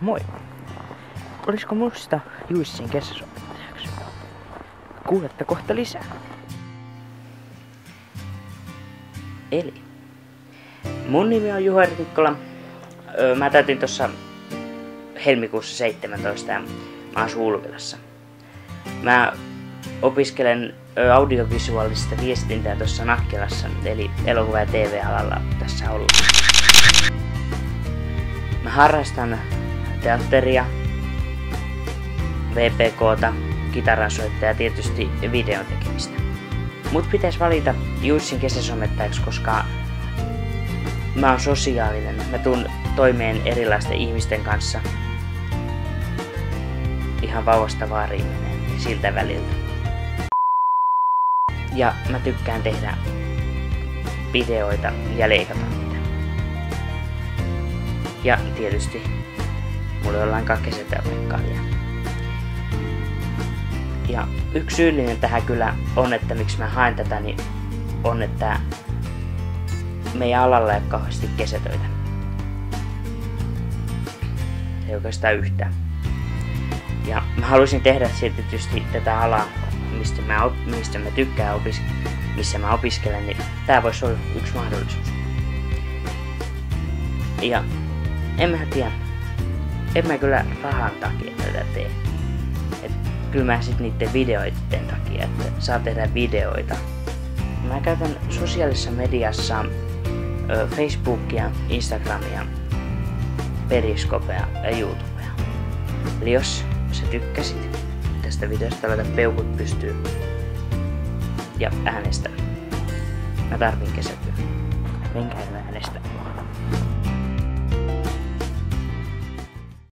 Moi! Olisiko musta Juissin kesäsomettajaksi? Kuulette kohta lisää. Eli mun nimi on Juha Rinkkola. Mä täytin tossa helmikuussa 17 ja mä asun Ulvilassa. Mä opiskelen audiovisuaalista viestintää tuossa Nakkilassa, eli elokuva- ja TV-alalla tässä Oulussa. Mä harrastan teatteria, VPK:ta, kitaransoittajaa ja tietysti videon tekemistä. Mut pitäis valita Juissin kesäsomettajaksi, koska mä oon sosiaalinen. Mä tuun toimeen erilaisten ihmisten kanssa. Ihan vauvasta vaariin menee siltä väliltä. Ja mä tykkään tehdä videoita ja leikata niitä. Ja tietysti mulla ei ole lainkaan kesätyöpaikkaa vielä. Ja yksi syyllinen tähän kyllä on, että miksi mä haen tätä, niin on, että meidän alalla ei ole kauheasti kesätöitä. Ei oikeastaan yhtään. Ja mä haluaisin tehdä tietysti tätä alaa, mistä mä tykkään missä mä opiskelen, niin tää voisi olla yksi mahdollisuus. Ja en mä tiedä. En mä kyllä rahan takia tätä tee. Et kyllä mä sit niitten videoiden takia, että saa tehdä videoita. Mä käytän sosiaalisessa mediassa Facebookia, Instagramia, Periscopea ja YouTubea. Eli jos sä tykkäsit tästä videosta, laita peukut pystyyn ja äänestä. Mä tarvin kesätyön. Menkää äänestää.